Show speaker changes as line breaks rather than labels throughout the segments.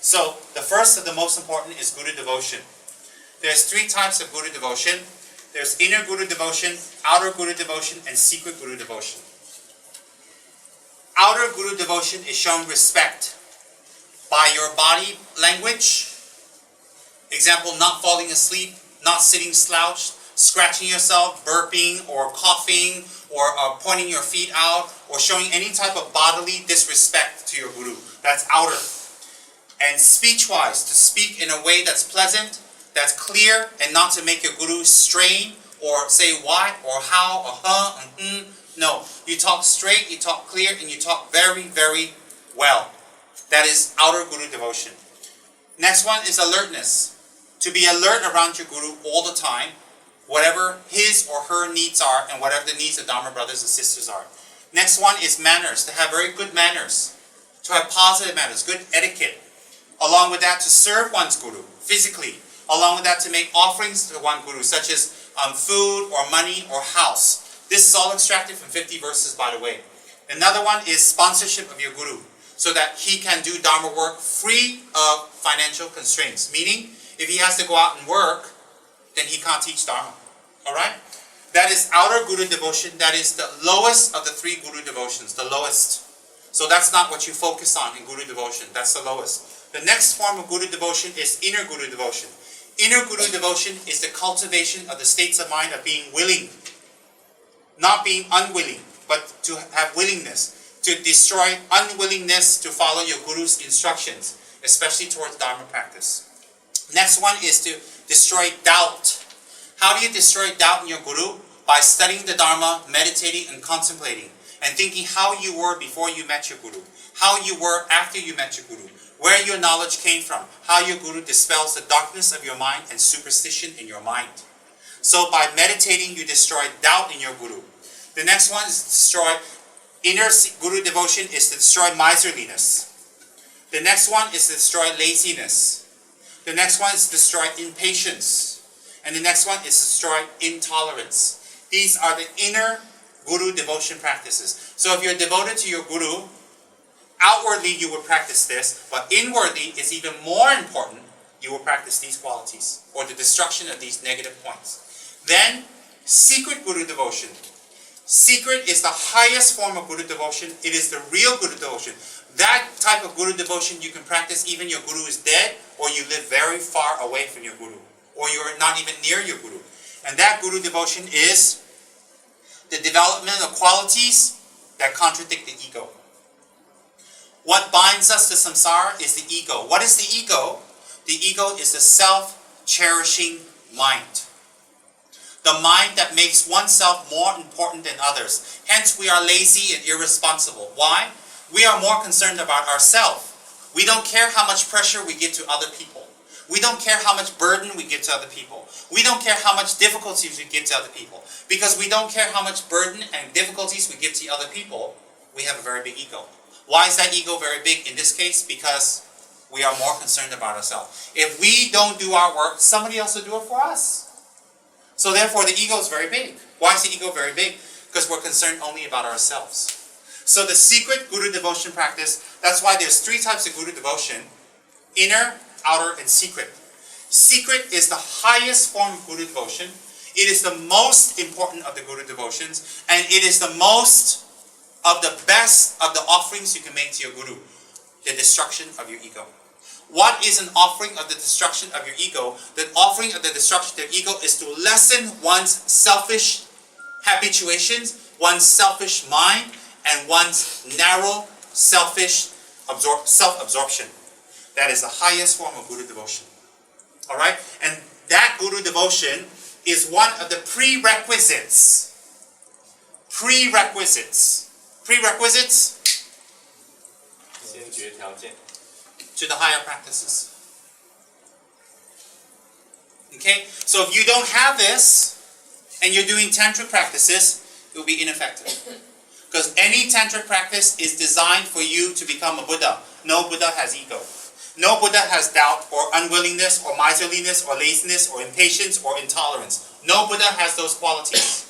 So the first and the most important is Guru devotion. There's 3 types of Guru devotion. There's inner Guru devotion, outer Guru devotion, and secret Guru devotion. Outer Guru devotion is showing respect by your body language. Example, not falling asleep, not sitting slouched, scratching yourself, burping, or coughing, or pointing your feet out, or showing any type of bodily disrespect to your Guru. That's outer. And speech-wise, to speak in a way that's pleasant, that's clear, and not to make your Guru strain, or say why, or how, or huh, and No, you talk straight, you talk clear, and you talk very, very well. That is outer Guru devotion. Next one is alertness. To be alert around your Guru all the time, whatever his or her needs are, and whatever the needs of Dharma brothers and sisters are. Next one is manners, to have very good manners, to have positive manners, good etiquette. Along with that, to serve one's Guru physically. Along with that, to make offerings to one Guru, such as food or money or house. This is all extracted from 50 verses, by the way. Another one is sponsorship of your Guru, so that he can do Dharma work free of financial constraints. Meaning, if he has to go out and work, then he can't teach Dharma. Alright? That is outer Guru devotion. That is the lowest of the 3 Guru devotions. The lowest. So that's not what you focus on in Guru devotion. That's the lowest. The next form of Guru devotion is inner Guru devotion. Inner Guru devotion is the cultivation of the states of mind of being willing. Not being unwilling, but to have willingness. To destroy unwillingness to follow your Guru's instructions, especially towards Dharma practice. Next one is to destroy doubt. How do you destroy doubt in your Guru? By studying the Dharma, meditating and contemplating, and thinking how you were before you met your Guru, how you were after you met your Guru, where your knowledge came from, how your Guru dispels the darkness of your mind and superstition in your mind. So by meditating, you destroy doubt in your Guru. The next one is to destroy inner Guru devotion, is to destroy miserliness. The next one is to destroy laziness. The next one is to destroy impatience. And the next one is to destroy intolerance. These are the inner Guru devotion practices. So if you're devoted to your Guru, outwardly you will practice this, but inwardly is even more important. You will practice these qualities, or the destruction of these negative points. Then, secret Guru devotion. Secret is the highest form of Guru devotion. It is the real Guru devotion. That type of Guru devotion you can practice even your Guru is dead, or you live very far away from your Guru, or you're not even near your Guru. And that Guru devotion is the development of qualities that contradict the ego. What binds us to samsara is the ego. What is the ego? The ego is the self-cherishing mind. The mind that makes oneself more important than others. Hence, we are lazy and irresponsible. Why? We are more concerned about ourselves. We don't care how much pressure we give to other people. We don't care how much burden we give to other people. We don't care how much difficulties we give to other people. Because we don't care how much burden and difficulties we give to other people, we have a very big ego. Why is that ego very big in this case? Because we are more concerned about ourselves. If we don't do our work, somebody else will do it for us. So therefore the ego is very big. Why is the ego very big? Because we're concerned only about ourselves. So the secret Guru devotion practice, that's why there's 3 types of Guru devotion: inner, outer, and secret. Secret is the highest form of Guru devotion. It is the most important of the Guru devotions, and it is the most of the best of the offerings you can make to your Guru, the destruction of your ego. What is an offering of the destruction of your ego? The offering of the destruction of your ego is to lessen one's selfish habituations, one's selfish mind, and one's narrow, selfish self-absorption. That is the highest form of Guru devotion. Alright? And that Guru devotion is one of the prerequisites. Prerequisites. Prerequisites to the higher practices. Okay? So if you don't have this, and you're doing tantric practices, it will be ineffective. Because any tantric practice is designed for you to become a Buddha. No Buddha has ego. No Buddha has doubt or unwillingness or miserliness or laziness or impatience or intolerance. No Buddha has those qualities.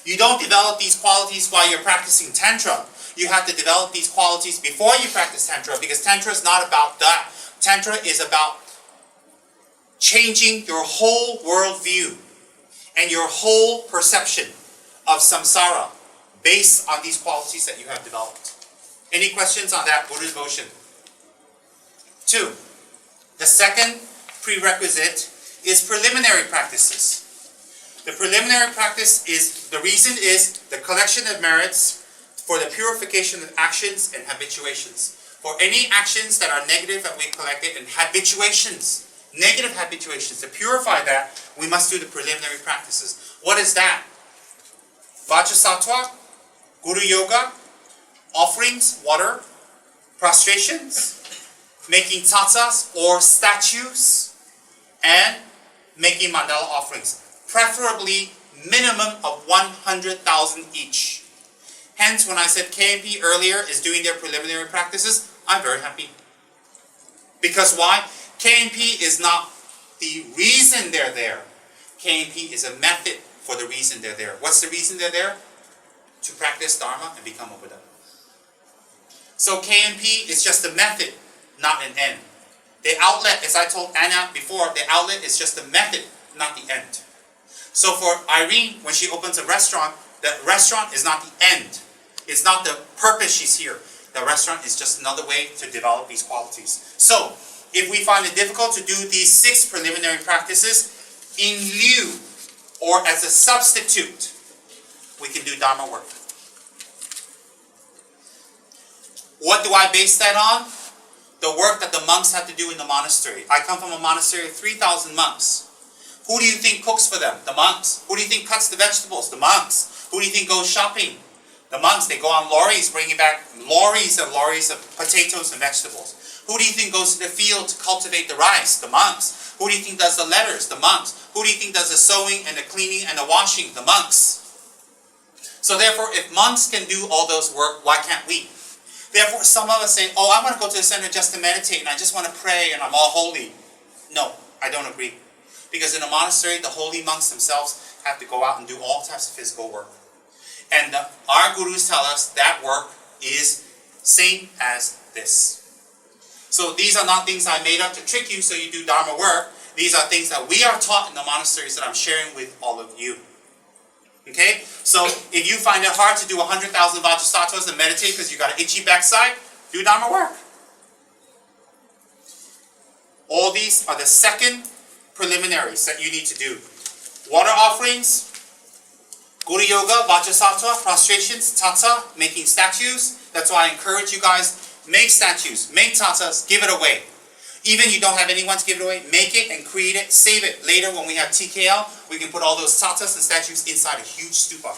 You don't develop these qualities while you're practicing Tantra. You have to develop these qualities before you practice Tantra, because Tantra is not about that. Tantra is about changing your whole worldview and your whole perception of samsara based on these qualities that you have developed. Any questions on that Buddha devotion? 2. The second prerequisite is preliminary practices. The preliminary practice is, the reason is the collection of merits for the purification of actions and habituations. For any actions that are negative that we collected and habituations, negative habituations, to purify that, we must do the preliminary practices. What is that? Vajrasattva, Guru Yoga, offerings, water, prostrations, making tatsas or statues, and making mandala offerings. Preferably minimum of 100,000 each. Hence, when I said KMP earlier is doing their preliminary practices, I'm very happy. Because why? KMP is not the reason they're there. KMP is a method for the reason they're there. What's the reason they're there? To practice Dharma and become a Buddha. So KMP is just a method, not an end. The outlet, as I told Anna before, the outlet is just a method, not the end. So for Irene, when she opens a restaurant, the restaurant is not the end. It's not the purpose she's here. The restaurant is just another way to develop these qualities. So, if we find it difficult to do these 6 preliminary practices, in lieu or as a substitute, we can do Dharma work. What do I base that on? The work that the monks have to do in the monastery. I come from a monastery of 3,000 monks. Who do you think cooks for them? The monks. Who do you think cuts the vegetables? The monks. Who do you think goes shopping? The monks. They go on lorries, bringing back lorries of potatoes and vegetables. Who do you think goes to the field to cultivate the rice? The monks. Who do you think does the letters? The monks. Who do you think does the sewing and the cleaning and the washing? The monks. So therefore, if monks can do all those work, why can't we? Therefore, some of us say, oh, I want to go to the center just to meditate and I just want to pray and I'm all holy. No, I don't agree. Because in a monastery, the holy monks themselves have to go out and do all types of physical work. And our gurus tell us that work is same as this. So these are not things I made up to trick you so you do Dharma work. These are things that we are taught in the monasteries that I'm sharing with all of you. Okay? So if you find it hard to do 100,000 Vajrasattvas and meditate because you got an itchy backside, do Dharma work. All these are the second preliminaries that you need to do. Water offerings, Guru Yoga, Vajrasattva, prostrations, tata, making statues. That's why I encourage you guys, make statues, make tatas, give it away. Even you don't have anyone to give it away, make it and create it, save it. Later when we have TKL, we can put all those tatas and statues inside a huge stupa.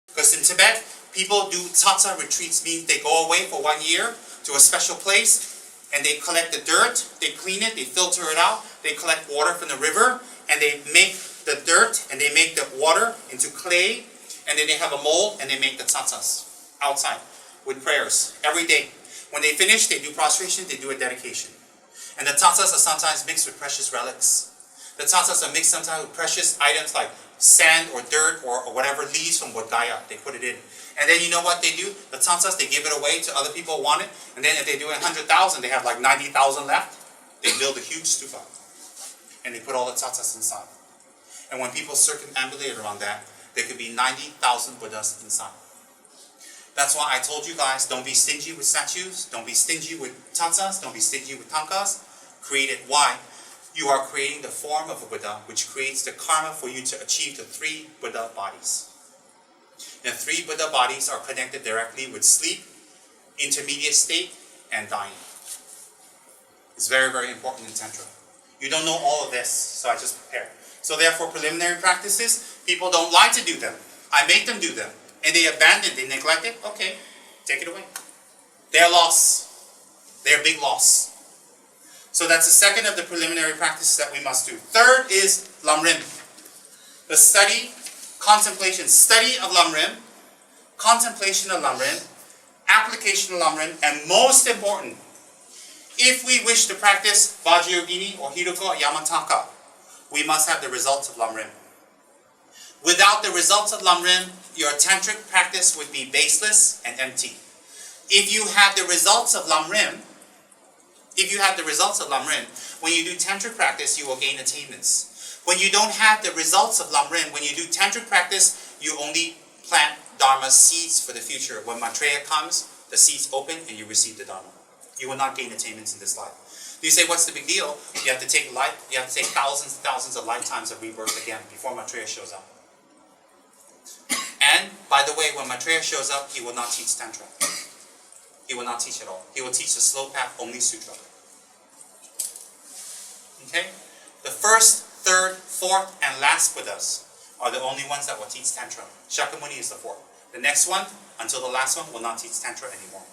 Because in Tibet, people do tata retreats, means they go away for 1 year to a special place and they collect the dirt, they clean it, they filter it out, they collect water from the river and they make the dirt and they make the water into clay and then they have a mold and they make the tatas outside with prayers every day. When they finish, they do prostration, they do a dedication. And the tatas are sometimes mixed with precious relics. The tatas are mixed sometimes with precious items like sand or dirt or whatever leaves from Bodh Gaya. They put it in. And then you know what they do? The tatas, they give it away to other people who want it. And then if they do 100,000, they have like 90,000 left. They build a huge stupa. And they put all the tatas inside. And when people circumambulate around that, there could be 90,000 Buddhas inside. That's why I told you guys, don't be stingy with statues. Don't be stingy with tatas. Don't be stingy with tankas. Create it. Why? You are creating the form of a Buddha, which creates the karma for you to achieve the 3 Buddha bodies. And 3 Buddha bodies are connected directly with sleep, intermediate state, and dying. It's very, very important in Tantra. You don't know all of this, so I just prepare. So therefore, preliminary practices, people don't like to do them. I make them do them. And they abandon, they neglect it. Okay, take it away. Their loss. Their big loss. So that's the second of the preliminary practices that we must do. Third is Lamrim. The study, contemplation, study of Lamrim, contemplation of Lamrim, application of Lamrim, and most important, if we wish to practice Vajrayogini or Hiruko or Yamataka, we must have the results of Lamrim. Without the results of Lamrim, your tantric practice would be baseless and empty. If you have the results of Lamrim, when you do tantric practice, you will gain attainments. When you don't have the results of Lamrim, when you do tantric practice, you only plant Dharma seeds for the future. When Maitreya comes, the seeds open and you receive the Dharma. You will not gain attainments in this life. You say, what's the big deal? You have to take thousands and thousands of lifetimes of rebirth again before Maitreya shows up. And, by the way, when Maitreya shows up, he will not teach Tantra. He will not teach at all. He will teach the slow path, only sutra. Okay? The first, third, fourth, and last Buddhas are the only ones that will teach Tantra. Shakyamuni is the fourth. The next one, until the last one, will not teach Tantra anymore.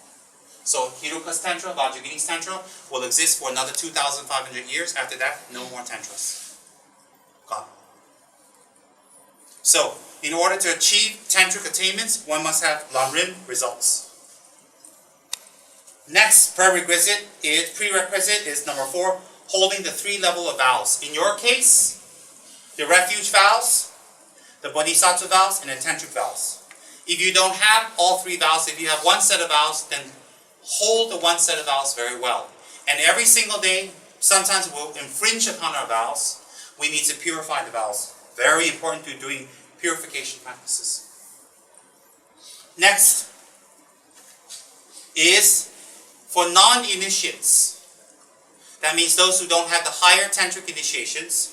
So Hiruka's Tantra, Vajrayogini's Tantra will exist for another 2,500 years. After that, no more Tantras. Gone. So, in order to achieve Tantric attainments, one must have Lamrim results. Next prerequisite is number 4, holding the 3 level of vows. In your case, the refuge vows, the bodhisattva vows, and the tantric vows. If you don't have all 3 vows, if you have one set of vows, then hold the one set of vows very well. And every single day, sometimes we'll infringe upon our vows. We need to purify the vows. Very important to doing purification practices. Next is for non-initiates. That means those who don't have the higher tantric initiations.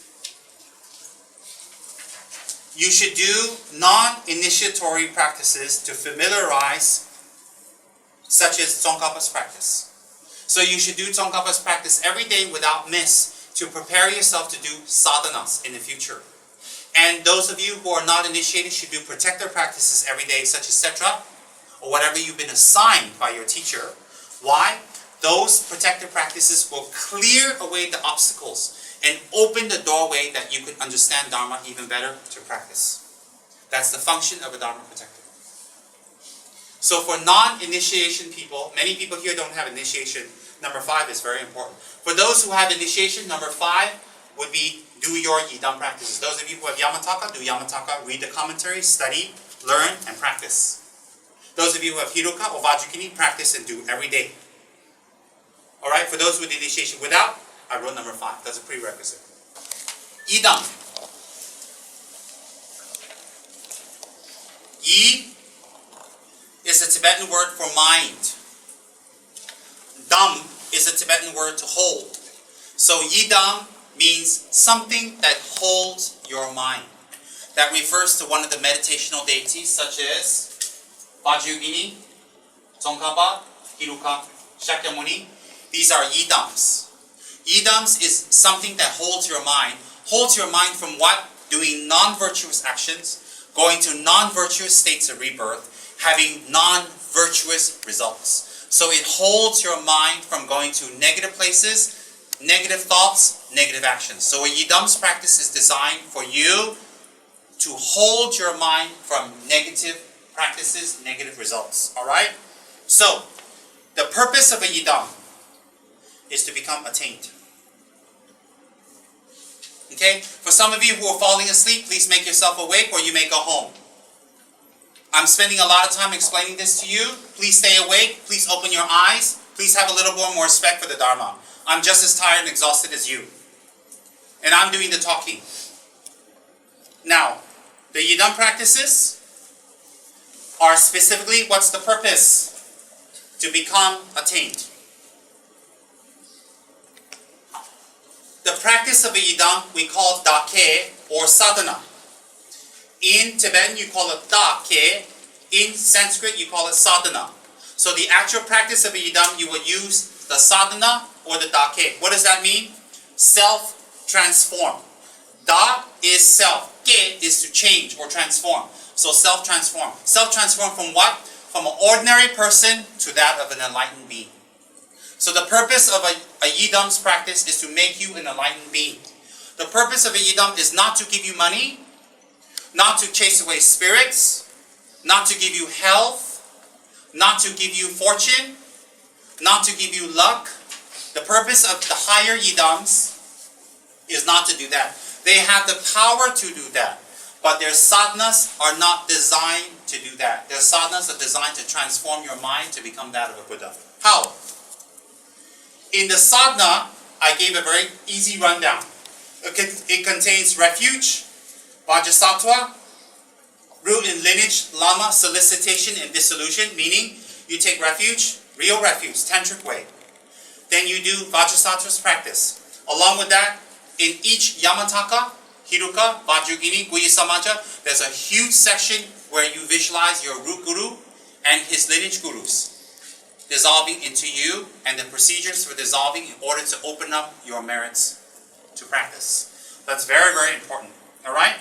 You should do non-initiatory practices to familiarize, such as Tsongkhapa's practice. So you should do Tsongkhapa's practice every day without miss to prepare yourself to do sadhanas in the future. And those of you who are not initiated should do protector practices every day, such as Setra, or whatever you've been assigned by your teacher. Why? Those protector practices will clear away the obstacles and open the doorway that you could understand Dharma even better to practice. That's the function of a Dharma protector. So for non-initiation people, many people here don't have initiation. Number 5 is very important. For those who have initiation, number 5 would be do your Yidam practices. Those of you who have Yamataka, do Yamataka, read the commentary, study, learn, and practice. Those of you who have Hiruka or Vajrayogini, practice and do every day. Alright, for those with initiation without, I wrote number 5. That's a prerequisite. Yidam. Yi is a Tibetan word for mind. Dam is a Tibetan word to hold. So Yidam means something that holds your mind. That refers to one of the meditational deities such as Vajrayogini, Tsongkhapa, Hiruka, Shakyamuni. These are Yidams. Yidams is something that holds your mind. Holds your mind from what? Doing non-virtuous actions, going to non-virtuous states of rebirth, having non-virtuous results. So it holds your mind from going to negative places, negative thoughts, negative actions. So a Yidam's practice is designed for you to hold your mind from negative practices, negative results. Alright? So, the purpose of a Yidam is to become attained. Okay? For some of you who are falling asleep, please make yourself awake or you may go home. I'm spending a lot of time explaining this to you. Please stay awake. Please open your eyes. Please have a little more respect for the Dharma. I'm just as tired and exhausted as you. And I'm doing the talking. Now, the Yidam practices are specifically, what's the purpose? To become attained. The practice of a Yidam we call dake or sadhana. In Tibetan you call it dake. In Sanskrit you call it sadhana. So the actual practice of a Yidam, you will use the sadhana or the dake. What does that mean? Self-transform. Da is self. Ke is to change or transform. So self-transform. Self-transform from what? From an ordinary person to that of an enlightened being. So the purpose of a Yidam's practice is to make you an enlightened being. The purpose of a Yidam is not to give you money, not to chase away spirits, not to give you health, not to give you fortune, not to give you luck. The purpose of the higher Yidams is not to do that. They have the power to do that, but their sadhanas are not designed to to do that. The sadhanas are designed to transform your mind to become that of a Buddha. How? In the sadhana, I gave a very easy rundown. It contains refuge, vajrasattva, root and lineage, lama, solicitation, and dissolution, meaning you take refuge, real refuge, tantric way. Then you do vajrasattva's practice. Along with that, in each yamataka, hiruka, vajragini, guya samaja, there's a huge section where you visualize your root guru and his lineage gurus dissolving into you and the procedures for dissolving in order to open up your merits to practice. That's very, very important. Alright?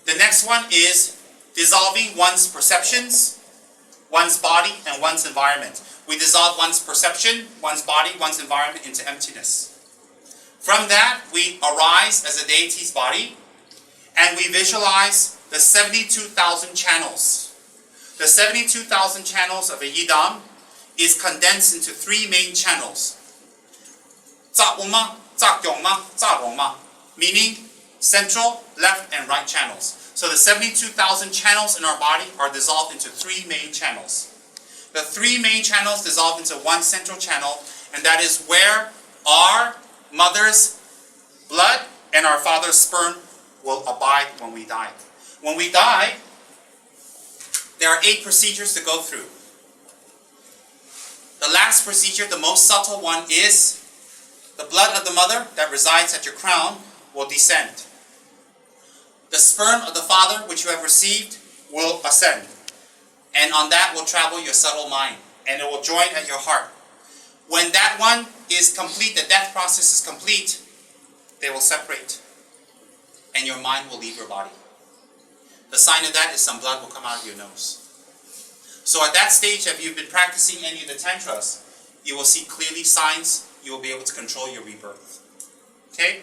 The next one is dissolving one's perceptions, one's body, and one's environment. We dissolve one's perception, one's body, one's environment into emptiness. From that, we arise as a deity's body, and we visualize the 72,000 channels. The 72,000 channels of a Yidam is condensed into three main channels. Meaning central, left, and right channels. So the 72,000 channels in our body are dissolved into three main channels. The three main channels dissolve into one central channel, and that is where our mother's blood and our father's sperm will abide when we die. When we die, there are 8 procedures to go through. The last procedure, the most subtle one, is the blood of the mother that resides at your crown will descend. The sperm of the father which you have received will ascend. And on that will travel your subtle mind, and it will join at your heart. When that one is complete, the death process is complete, they will separate, and your mind will leave your body. The sign of that is some blood will come out of your nose. So at that stage, if you've been practicing any of the tantras, you will see clearly signs, you will be able to control your rebirth. Okay?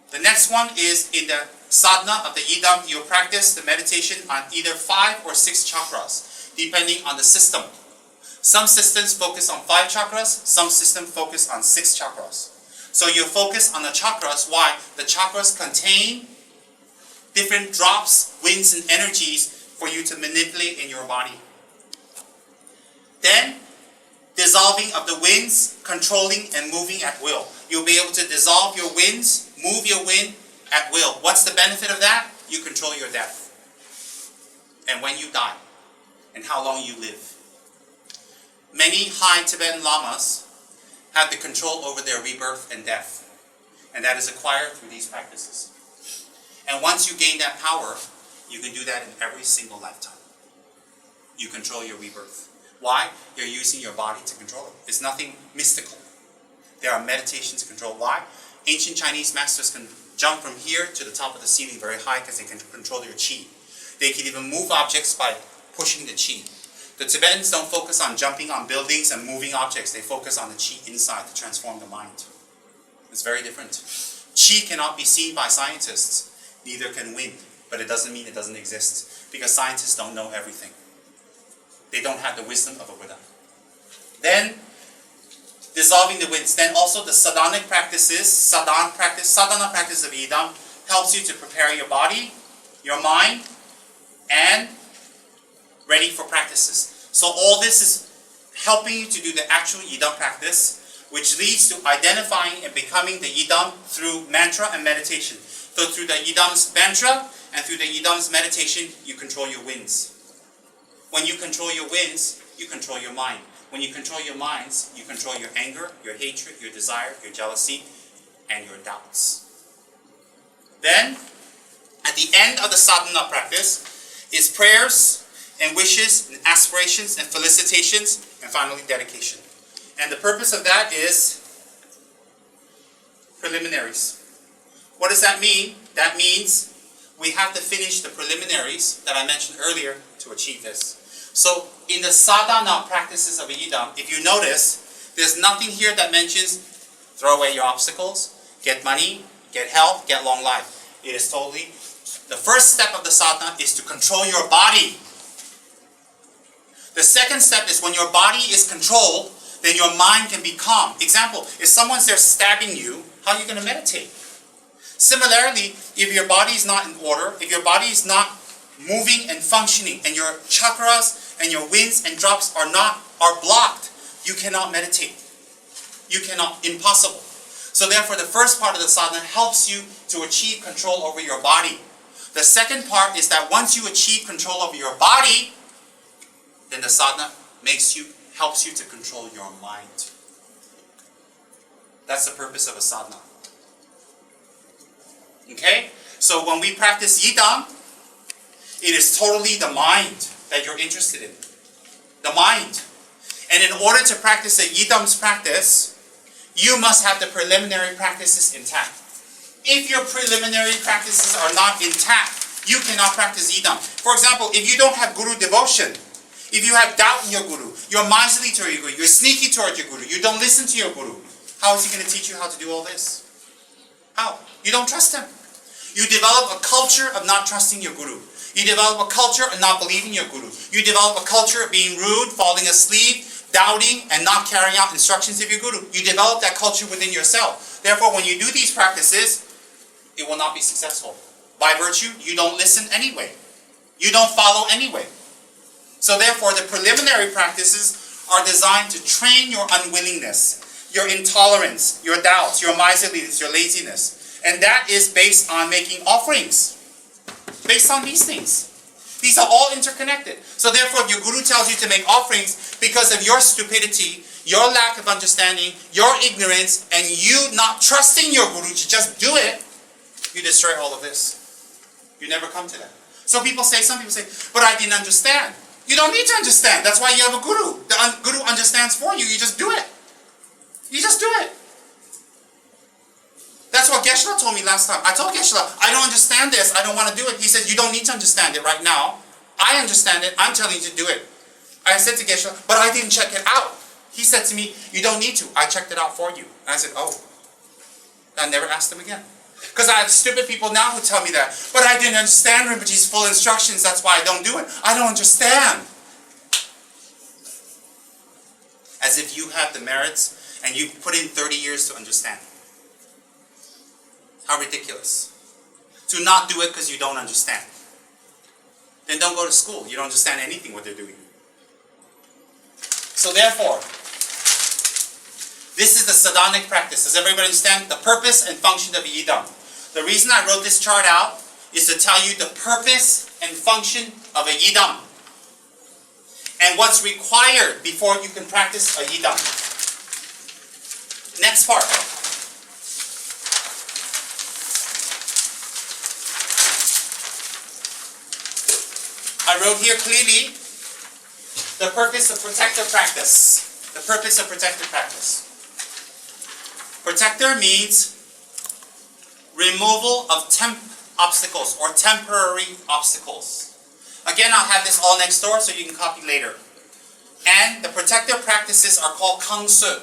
The next one is in the sadhana of the Yidam, you'll practice the meditation on either 5 or 6 chakras, depending on the system. Some systems focus on 5 chakras, some systems focus on 6 chakras. So you focus on the chakras. Why? The chakras contain different drops, winds, and energies for you to manipulate in your body. Then, dissolving of the winds, controlling and moving at will. You'll be able to dissolve your winds, move your wind at will. What's the benefit of that? You control your death. And when you die, and how long you live. Many high Tibetan lamas have the control over their rebirth and death. And that is acquired through these practices. And once you gain that power, you can do that in every single lifetime. You control your rebirth. Why? You're using your body to control it. It's nothing mystical. There are meditations to control. Why? Ancient Chinese masters can jump from here to the top of the ceiling very high because they can control their qi. They can even move objects by pushing the qi. The Tibetans don't focus on jumping on buildings and moving objects. They focus on the qi inside to transform the mind. It's very different. Qi cannot be seen by scientists. Neither can wind. But it doesn't mean it doesn't exist. Because scientists don't know everything. They don't have the wisdom of a Buddha. Then, dissolving the winds. Then also the sadhana practices, sadhana practice of Yidam helps you to prepare your body, your mind, and ready for practices. So all this is helping you to do the actual Yidam practice, which leads to identifying and becoming the Yidam through mantra and meditation. So through the Yidam's mantra and through the Yidam's meditation, you control your winds. When you control your winds, you control your mind. When you control your minds, you control your anger, your hatred, your desire, your jealousy, and your doubts. Then, at the end of the sadhana practice, is prayers and wishes and aspirations and felicitations, and finally dedication. And the purpose of that is preliminaries. What does that mean? That means we have to finish the preliminaries that I mentioned earlier to achieve this. So in the sadhana practices of a Yidam, if you notice, there's nothing here that mentions throw away your obstacles, get money, get health, get long life. It is totally, the first step of the sadhana is to control your body. The second step is when your body is controlled, then your mind can be calm. Example, if someone's there stabbing you, how are you going to meditate? Similarly, if your body is not in order, if your body is not moving and functioning, and your chakras and your winds and drops are blocked, you cannot meditate. You cannot, impossible. So therefore, the first part of the sadhana helps you to achieve control over your body. The second part is that once you achieve control over your body, then the sadhana helps you to control your mind. That's the purpose of a sadhana. Okay? So when we practice Yidam, it is totally the mind that you're interested in. The mind. And in order to practice a Yidam's practice, you must have the preliminary practices intact. If your preliminary practices are not intact, you cannot practice Yidam. For example, if you don't have Guru devotion, if you have doubt in your Guru, you're miserly toward your Guru, you're sneaky toward your Guru, you don't listen to your Guru, how is he going to teach you how to do all this? How? You don't trust him. You develop a culture of not trusting your Guru. You develop a culture of not believing your Guru. You develop a culture of being rude, falling asleep, doubting, and not carrying out instructions of your Guru. You develop that culture within yourself. Therefore, when you do these practices, it will not be successful. By virtue, you don't listen anyway. You don't follow anyway. So therefore, the preliminary practices are designed to train your unwillingness, your intolerance, your doubts, your miserliness, your laziness. And that is based on making offerings. Based on these things. These are all interconnected. So therefore, if your Guru tells you to make offerings because of your stupidity, your lack of understanding, your ignorance, and you not trusting your Guru to just do it, you destroy all of this. You never come to that. So some people say, but I didn't understand. You don't need to understand. That's why you have a Guru. The Guru understands for you. You just do it. You just do it. That's what Geshe-la told me last time. I told Geshe-la, I don't understand this. I don't want to do it. He said, you don't need to understand it right now. I understand it. I'm telling you to do it. I said to Geshe-la, but I didn't check it out. He said to me, you don't need to. I checked it out for you. And I said, oh. I never asked him again. Because I have stupid people now who tell me that. But I didn't understand Rinpoche's full instructions. That's why I don't do it. I don't understand. As if you have the merits and you put in 30 years to understand. How ridiculous. To not do it because you don't understand. Then don't go to school. You don't understand anything what they're doing. So therefore, this is the sadhanic practice. Does everybody understand the purpose and function of Yidam? The reason I wrote this chart out is to tell you the purpose and function of a Yidam. And what's required before you can practice a Yidam. Next part. I wrote here clearly the purpose of protector practice. The purpose of protector practice. Protector means removal of obstacles or temporary obstacles. Again, I'll have this all next door so you can copy later. And the protector practices are called Kang Se.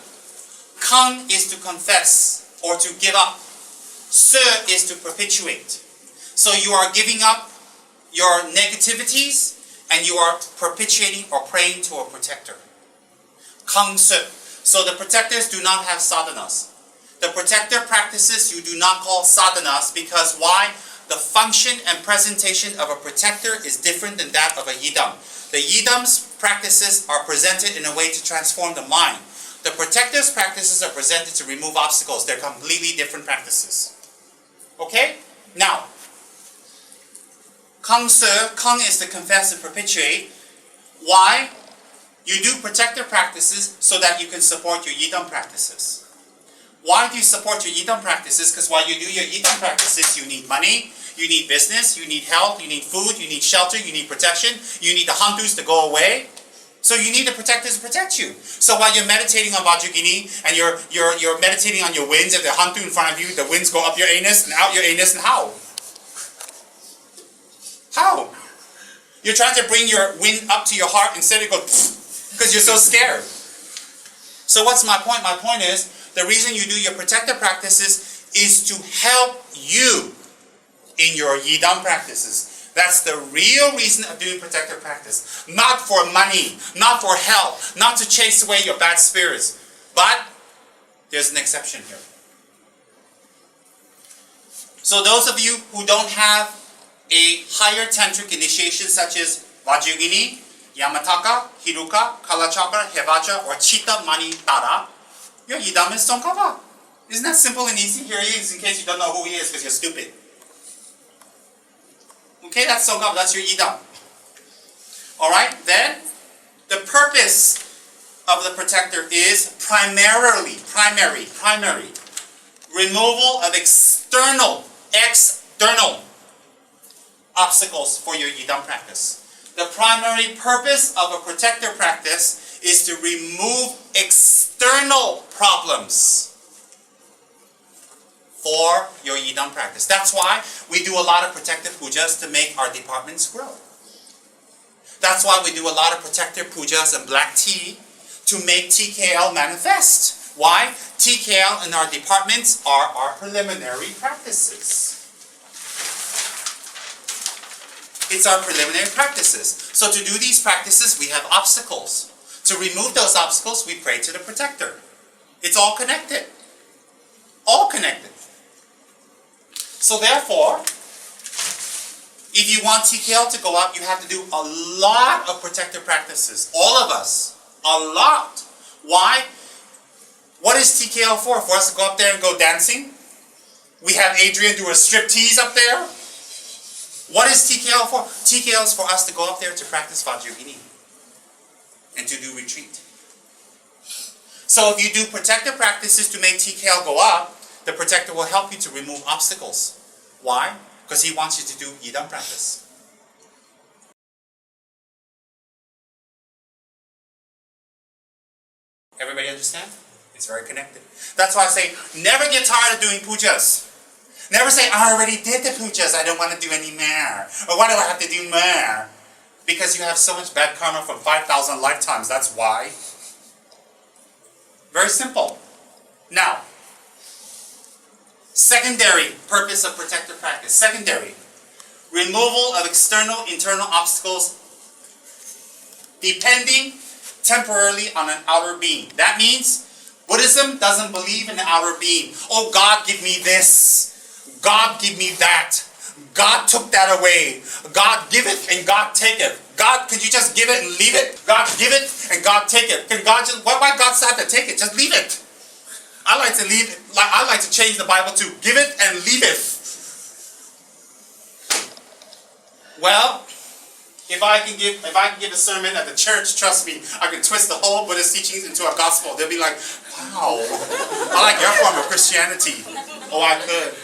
Kang is to confess or to give up. Se is to perpetuate. So you are giving up your negativities and you are perpetuating or praying to a protector. Kang Se. So the protectors do not have sadhanas. The protector practices you do not call sadhanas because why? The function and presentation of a protector is different than that of a Yidam. The Yidam's practices are presented in a way to transform the mind. The protector's practices are presented to remove obstacles. They're completely different practices. Okay? Now, Kang Se, Kang is to confess and perpetuate. Why? You do protector practices so that you can support your Yidam practices. Why do you support your Yidam practices? Because while you do your Yidam practices, you need money, you need business, you need health, you need food, you need shelter, you need protection, you need the hantus to go away. So you need the protectors to protect you. So while you're meditating on Vajragini and you're meditating on your winds, and the hantu in front of you, the winds go up your anus and out your anus, and how? How? You're trying to bring your wind up to your heart instead of go because you're so scared. So what's my point? My point is, the reason you do your protector practices is to help you in your Yidam practices. That's the real reason of doing protector practice. Not for money, not for health, not to chase away your bad spirits. But there's an exception here. So those of you who don't have a higher tantric initiation such as Vajrayogini, Yamataka, Hiruka, Kalachakra, Hevaja, or Chitta Mani Tara, your Yidam is Tsongkhapa. Isn't that simple and easy? Here he is, in case you don't know who he is because you're stupid. Okay, that's Tsongkhapa, that's your Yidam. Alright, then the purpose of the protector is primary removal of external obstacles for your Yidam practice. The primary purpose of a protector practice is to remove external problems for your Yidam practice. That's why we do a lot of protective pujas to make our departments grow. That's why we do a lot of protector pujas and black tea to make TKL manifest. Why? TKL in our departments are our preliminary practices. It's our preliminary practices. So to do these practices, we have obstacles. To remove those obstacles, we pray to the protector. It's all connected. All connected. So therefore, if you want TKL to go up, you have to do a lot of protector practices. All of us. A lot. Why? What is TKL for? For us to go up there and go dancing? We have Adrian do a striptease up there? What is TKL for? TKL is for us to go up there to practice Vajrayogini and to do retreat. So if you do protector practices to make TKL go up, the protector will help you to remove obstacles. Why? Because he wants you to do Yidam practice. Everybody understand? It's very connected. That's why I say, never get tired of doing pujas. Never say, I already did the pujas, I don't want to do any more. Or why do I have to do more? Because you have so much bad karma from 5,000 lifetimes, that's why. Very simple. Now, secondary purpose of protector practice. Secondary, removal of external, internal obstacles depending temporarily on an outer being. That means Buddhism doesn't believe in the outer being. Oh, God, give me this. God, give me that. God took that away. God giveth and God taketh. God, could you just give it and leave it? God give it and God take it. Can God just, why God still have to take it? Just leave it. I like to leave it, I like to change the Bible to give it and leave it. Well, if I can give a sermon at the church, trust me, I can twist the whole Buddhist teachings into a gospel. They'll be like, wow, I like your form of Christianity. Oh, I could.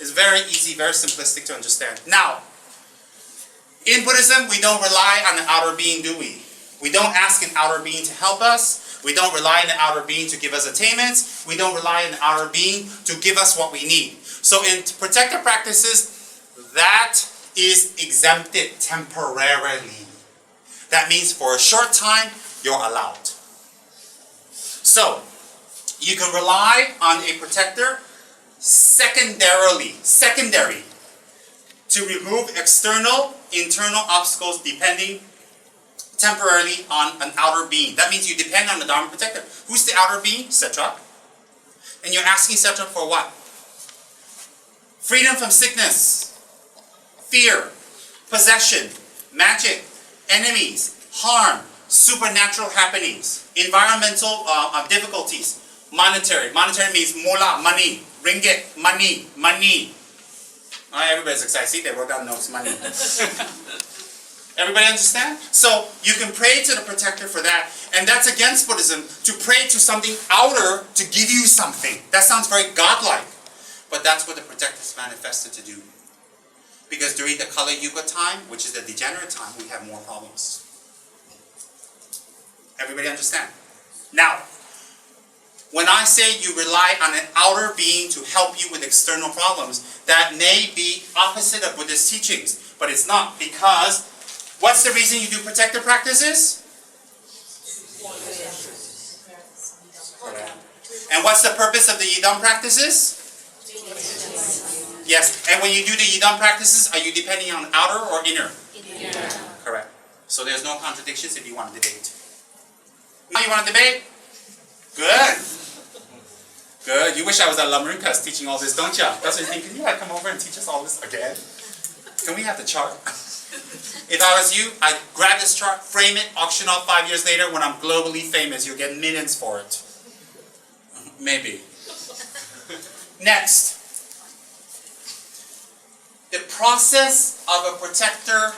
It's very easy, very simplistic to understand. Now, in Buddhism, we don't rely on an outer being, do we? We don't ask an outer being to help us. We don't rely on an outer being to give us attainments. We don't rely on an outer being to give us what we need. So in protector practices, that is exempted temporarily. That means for a short time, you're allowed. So, you can rely on a protector secondary, to remove external, internal obstacles depending temporarily on an outer being. That means you depend on the Dharma protector. Who's the outer being? Setra. And you're asking Setra for what? Freedom from sickness, fear, possession, magic, enemies, harm, supernatural happenings, environmental difficulties, monetary. Monetary means mula, money, ringgit, money. Everybody's excited. See, they wrote down notes, money. Everybody understand? So you can pray to the protector for that, and that's against Buddhism, to pray to something outer to give you something. That sounds very godlike, but that's what the protector is manifested to do. Because during the Kali Yuga time, which is the degenerate time, we have more problems. Everybody understand? Now, when I say you rely on an outer being to help you with external problems, that may be opposite of Buddhist teachings, but it's not, because what's the reason you do protector practices? And what's the purpose of the Yidam practices? Yes, and when you do the Yidam practices, are you depending on outer or inner? Inner. Correct. So there's no contradictions if you want to debate. Now you want to debate? Good. Good. You wish I was at Lamrim class teaching all this, don't you? That's what you're thinking. You gotta come over and teach us all this again. Can we have the chart? If I was you, I'd grab this chart, frame it, auction off 5 years later when I'm globally famous. You'll get millions for it. Maybe. Next. The process of a protector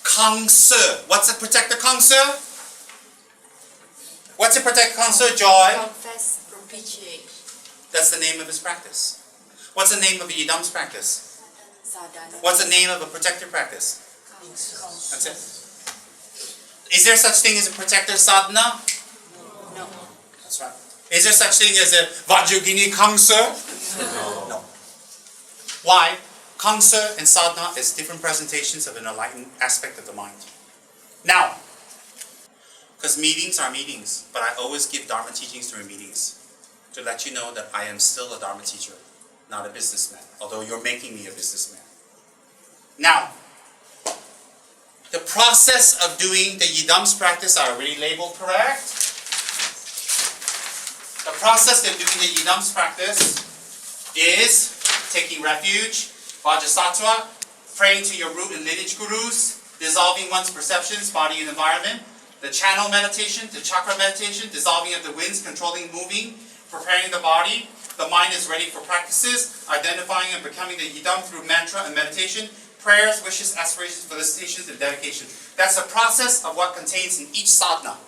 Kangse. What's a protector Kangse? What's a protector Kangse, Joy?
Confess, propitiate.
That's the name of his practice. What's the name of Yidam's practice?
Sadhana.
What's the name of a protector practice? That's it. Is there such thing as a protector sadhana?
No.
That's right. Is there such thing as a Vajragini Kangse? No. Why? Kangse and sadhana is different presentations of an enlightened aspect of the mind. Now, because meetings are meetings, but I always give Dharma teachings during meetings to let you know that I am still a Dharma teacher, not a businessman, although you're making me a businessman. Now, the process of doing the Yidam's practice are already labeled correct. The process of doing the Yidam's practice is taking refuge, Vajrasattva, praying to your root and lineage gurus, dissolving one's perceptions, body and environment, the channel meditation, the chakra meditation, dissolving of the winds, controlling moving, preparing the body. The mind is ready for practices, identifying and becoming the Yidam through mantra and meditation, prayers, wishes, aspirations, felicitations, and dedication. That's the process of what contains in each sadhana.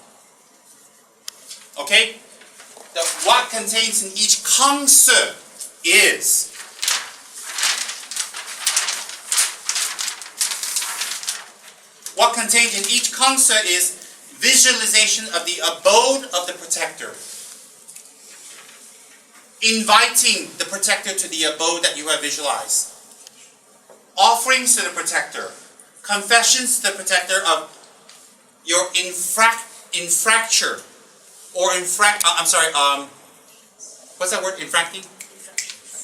Okay? What contains in each Kangse is what contained in each Kangse is visualization of the abode of the protector. Inviting the protector to the abode that you have visualized. Offerings to the protector. Confessions to the protector of your infracture. Or what's that word? Infracting?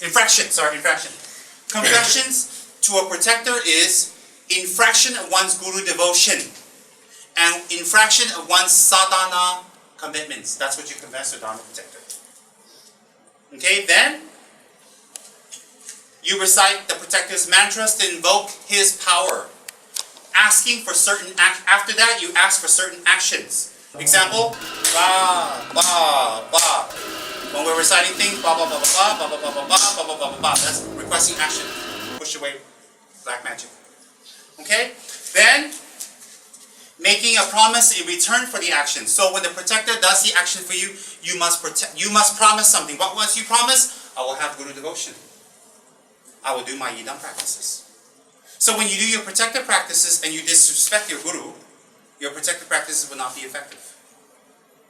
Infraction. Confessions to a protector is infraction of one's guru devotion and infraction of one's sadhana commitments. That's what you confess to Dharma protector. Okay, then you recite the protector's mantras to invoke his power. Asking for certain after that you ask for certain actions. Example, ba ba ba. When we're reciting things, ba ba ba ba ba ba ba ba ba ba ba ba ba. That's requesting action. Push away black magic. Okay? Then making a promise in return for the action. So when the protector does the action for you, you must promise something. What must you promise? I will have guru devotion. I will do my Yidam practices. So when you do your protector practices and you disrespect your guru, your protector practices will not be effective.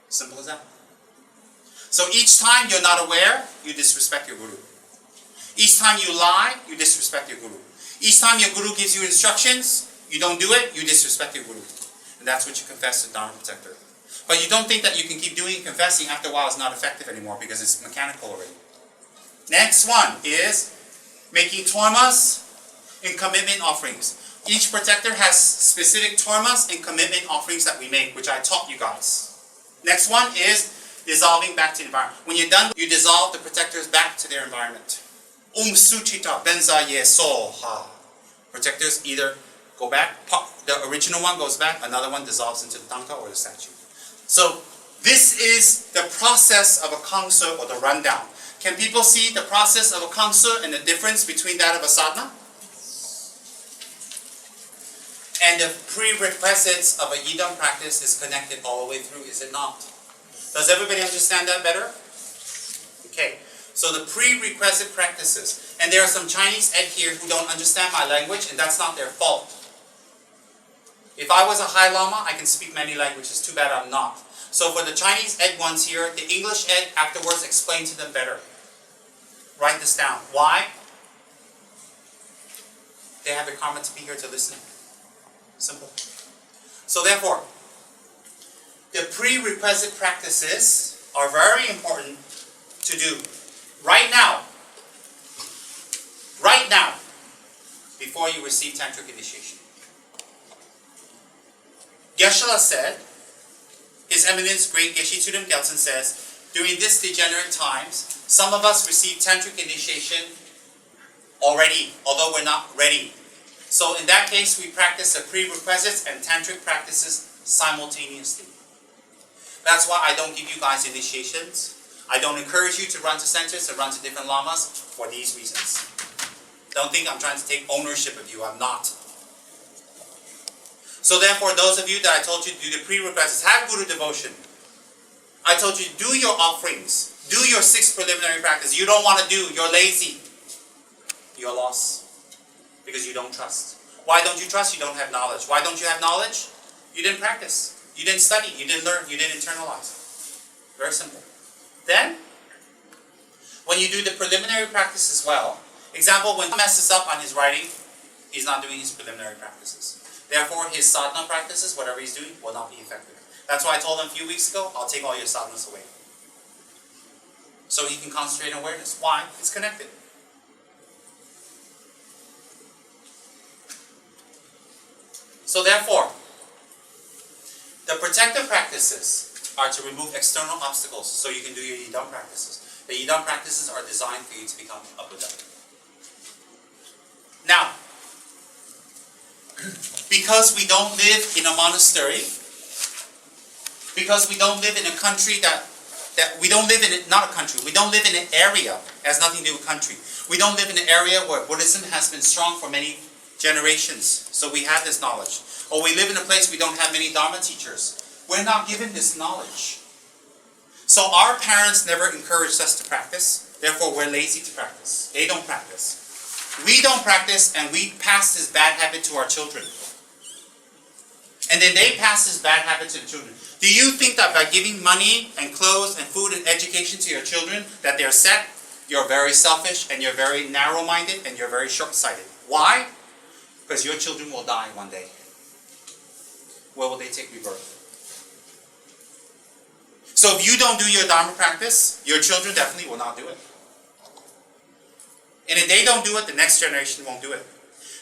Simple as that. So each time you're not aware, you disrespect your guru. Each time you lie, you disrespect your guru. Each time your guru gives you instructions, you don't do it, you disrespect your guru. And that's what you confess to Dharma protector. But you don't think that you can keep doing confessing after a while it's not effective anymore because it's mechanical already. Next one is making tormas and commitment offerings. Each protector has specific tormas and commitment offerings that we make, which I taught you guys. Next one is dissolving back to the environment. When you're done, you dissolve the protectors back to their environment. Suchita benza ye so ha. Protectors either go back, the original one goes back, another one dissolves into the tanka or the statue. So this is the process of a Kangse or the rundown. Can people see the process of a Kangse and the difference between that of a sadhana? And the prerequisites of a Yidam practice is connected all the way through, is it not? Does everybody understand that better? Okay, so the prerequisite practices. And there are some Chinese ed here who don't understand my language, and that's not their fault. If I was a High Lama, I can speak many languages. Too bad I'm not. So for the Chinese ed ones here, the English ed afterwards explain to them better. Write this down. Why? They have the karma to be here to listen. Simple. So therefore, the prerequisite practices are very important to do right now, before you receive Tantric initiation. Geshe-la said, His Eminence, Great Geshe Tudam Gyaltsen says, during this degenerate times, some of us receive Tantric initiation already, although we're not ready. So in that case, we practice the prerequisites and tantric practices simultaneously. That's why I don't give you guys initiations. I don't encourage you to run to centers and run to different lamas for these reasons. Don't think I'm trying to take ownership of you. I'm not. So therefore, those of you that I told you to do the prerequisites, have Guru devotion. I told you to do your offerings. Do your 6 preliminary practices. You don't want to do. You're lazy. You're lost. Because you don't trust. Why don't you trust? You don't have knowledge. Why don't you have knowledge? You didn't practice. You didn't study. You didn't learn. You didn't internalize. Very simple. Then, when you do the preliminary practice as well, example, when he messes up on his writing, he's not doing his preliminary practices. Therefore, his sadhana practices, whatever he's doing, will not be effective. That's why I told him a few weeks ago, I'll take all your sadhanas away. So he can concentrate on awareness. Why? It's connected. So therefore, the protective practices are to remove external obstacles so you can do your Yidam practices. The Yidam practices are designed for you to become a Buddha. Now, because we don't live in a monastery, because we don't live in a country we don't live in not a country, we don't live in an area, it has nothing to do with country. We don't live in an area where Buddhism has been strong for many generations, so we have this knowledge. Or we live in a place we don't have many Dharma teachers. We're not given this knowledge. So our parents never encouraged us to practice, therefore we're lazy to practice. They don't practice. We don't practice, and we pass this bad habit to our children. And then they pass this bad habit to the children. Do you think that by giving money and clothes and food and education to your children that they're set? You're very selfish and you're very narrow-minded and you're very short-sighted. Why? Because your children will die one day. Where will they take rebirth? So if you don't do your Dharma practice, your children definitely will not do it. And if they don't do it, the next generation won't do it.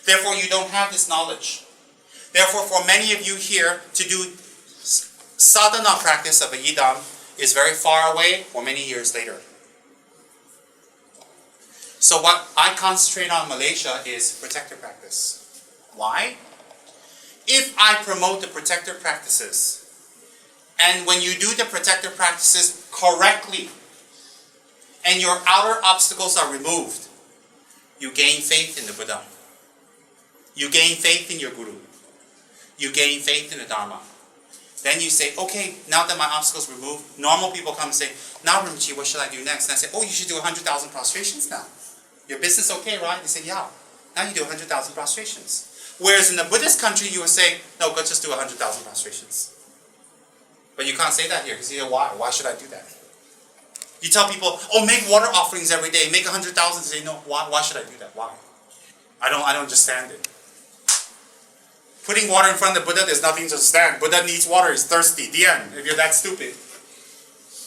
Therefore, you don't have this knowledge. Therefore, for many of you here, to do sadhana practice of a Yidam is very far away or many years later. So what I concentrate on in Malaysia is protector practice. Why? If I promote the protector practices, and when you do the protector practices correctly, and your outer obstacles are removed, you gain faith in the Buddha. You gain faith in your Guru. You gain faith in the Dharma. Then you say, okay, now that my obstacles are removed, normal people come and say, now Rinpoche, what should I do next? And I say, oh, you should do 100,000 prostrations now. Your business okay, right? They say, yeah. Now you do 100,000 prostrations. Whereas in the Buddhist country, you would say, no, go just do 100,000 prostrations. But you can't say that here, because you say, why? Why should I do that? You tell people, oh, make water offerings every day, make 100,000. They say, no, why should I do that? Why? I don't understand it. Putting water in front of the Buddha, there's nothing to understand. Buddha needs water, he's thirsty. The end, if you're that stupid.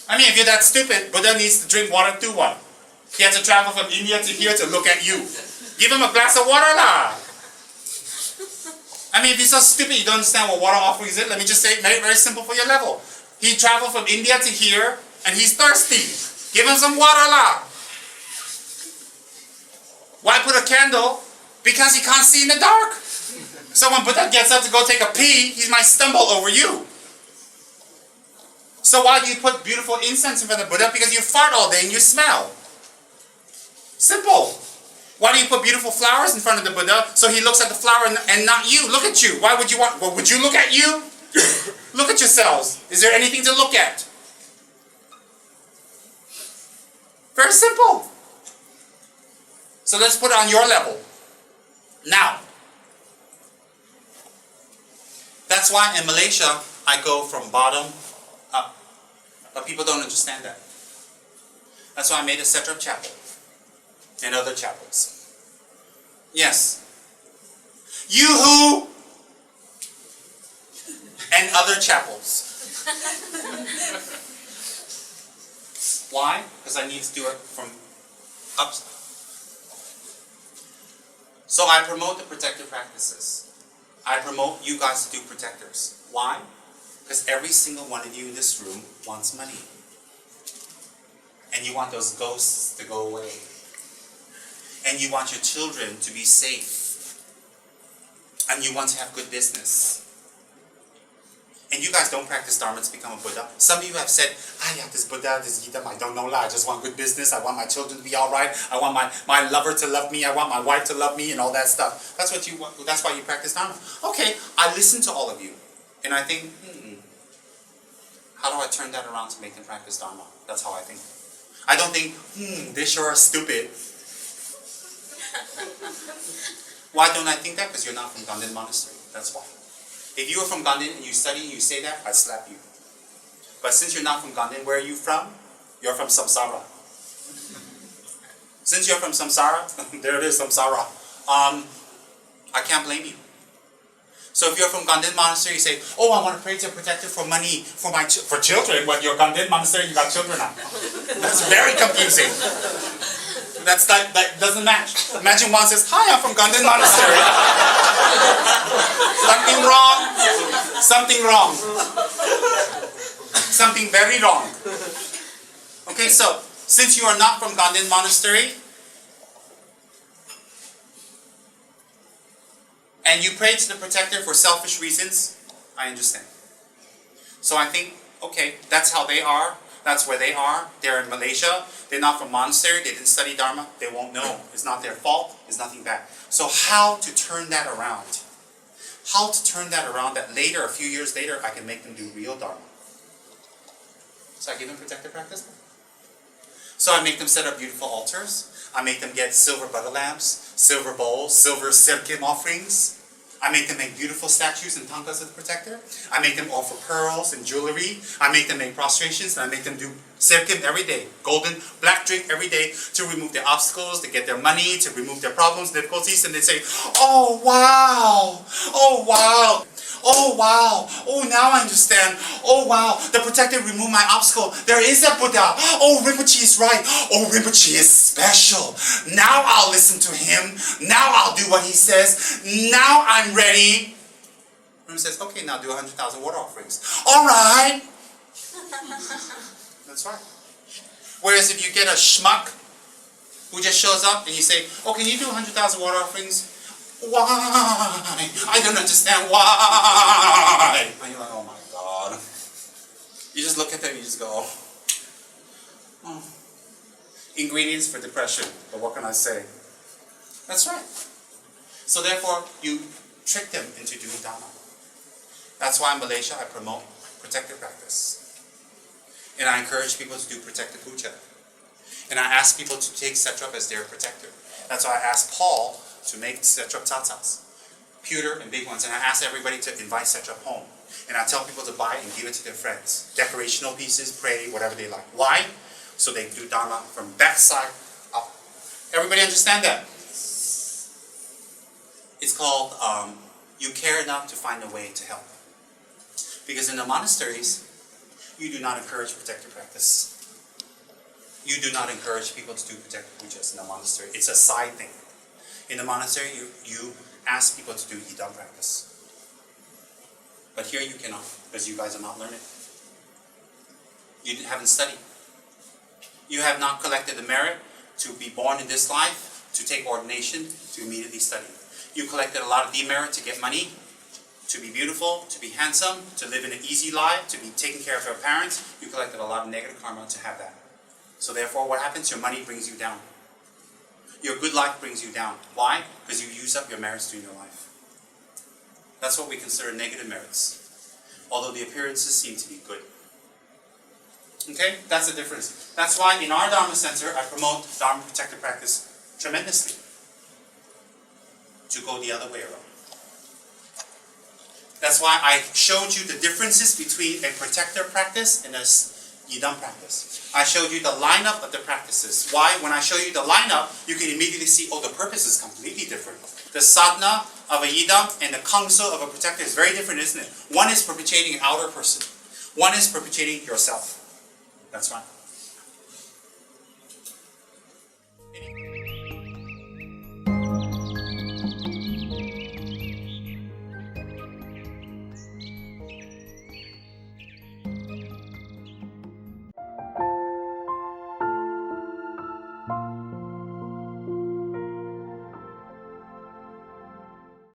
I mean, if you're that stupid, Buddha needs to drink water too what? He has to travel from India to here to look at you. Give him a glass of water lah. I mean, if you're so stupid you don't understand what water offering is, let me just say, make it very simple for your level. He traveled from India to here, and he's thirsty. Give him some water lah. Why put a candle? Because he can't see in the dark. So when Buddha gets up to go take a pee, he might stumble over you. So why do you put beautiful incense in front of Buddha? Because you fart all day and you smell. Simple. Why do you put beautiful flowers in front of the Buddha? So he looks at the flower and not you. Look at you. Why would you want? Well, would you look at you? Look at yourselves. Is there anything to look at? Very simple. So let's put it on your level. Now. That's why in Malaysia, I go from bottom up. But people don't understand that. That's why I made a separate chapel. And other chapels. Yes. You who? And other chapels. Why? Because I need to do it from up. So I promote the protective practices. I promote you guys to do protectors. Why? Because every single one of you in this room wants money. And you want those ghosts to go away. And you want your children to be safe. and you want to have good business. And you guys don't practice Dharma to become a Buddha. Some of you have said, yeah, this Buddha, this Yidam, I don't know lah. I just want good business. I want my children to be all right. I want my lover to love me. I want my wife to love me and all that stuff. That's what you want. That's why you practice Dharma. Okay, I listen to all of you. And I think, how do I turn that around to make them practice Dharma? That's how I think. I don't think, they sure are stupid. Why don't I think that? Because you're not from Ganden Monastery. That's why. If you were from Ganden and you study and you say that, I'd slap you. But since you're not from Ganden, where are you from? You're from Samsara. Since you're from Samsara, there it is, Samsara. I can't blame you. So if you're from Ganden Monastery, you say, I want to pray to a protector for money for children. When you're Ganden Monastery, you got children now. That's very confusing. That doesn't match. Imagine one says, hi, I'm from Ganden Monastery. Something wrong. Something very wrong. Okay, so since you are not from Ganden Monastery, and you pray to the protector for selfish reasons, I understand. So I think, okay, that's how they are. That's where they are. They're in Malaysia. They're not from monastery. They didn't study Dharma. They won't know. It's not their fault. It's nothing bad. So how to turn that around? How to turn that around that later, a few years later, I can make them do real Dharma. So I give them protective practice. So I make them set up beautiful altars. I make them get silver butter lamps, silver bowls, silver serkim offerings. I make them make beautiful statues and tankas of the protector. I make them offer pearls and jewelry. I make them make prostrations, and I make them do serkim every day. Golden, black drink every day to remove their obstacles, to get their money, to remove their problems, difficulties, and they say, oh wow, oh wow. Oh wow, oh now I understand, oh wow, the protector removed my obstacle, there is a Buddha, oh Rinpoche is right, oh Rinpoche is special, now I'll listen to him, now I'll do what he says, now I'm ready. Rinpoche says, okay, now do 100,000 water offerings. Alright! That's right. Whereas if you get a schmuck who just shows up and you say, oh can you do 100,000 water offerings? Why? I don't understand why. And you're like, oh my God. You just look at them and you just go, oh. Ingredients for depression, but what can I say? That's right. So therefore, you trick them into doing Dharma. That's why in Malaysia I promote protective practice. And I encourage people to do protective puja. And I ask people to take Setrap as their protector. That's why I asked Paul to make Setrap tatas, pewter and big ones, and I ask everybody to invite Setrap home. And I tell people to buy it and give it to their friends. Decorational pieces, pray, whatever they like. Why? So they do Dharma from backside up. Everybody understand that? It's called, you care enough to find a way to help. Because in the monasteries, you do not encourage protective practice. You do not encourage people to do protective pujas in the monastery. It's a side thing. In the monastery, you ask people to do Yidam practice. But here you cannot, because you guys are not learning. You haven't studied. You have not collected the merit to be born in this life, to take ordination, to immediately study. You collected a lot of demerit to get money, to be beautiful, to be handsome, to live in an easy life, to be taking care of your parents. You collected a lot of negative karma to have that. So therefore, what happens? Your money brings you down. Your good life brings you down. Why? Because you use up your merits during your life. That's what we consider negative merits. Although the appearances seem to be good. Okay? That's the difference. That's why in our Dharma Center, I promote Dharma protective practice tremendously. To go the other way around. That's why I showed you the differences between a protector practice and a Yidam practice. I showed you the lineup of the practices. Why? When I show you the lineup, you can immediately see, oh, the purpose is completely different. The sadhana of a Yidam and the kangso of a protector is very different, isn't it? One is perpetuating an outer person. One is perpetuating yourself. That's right.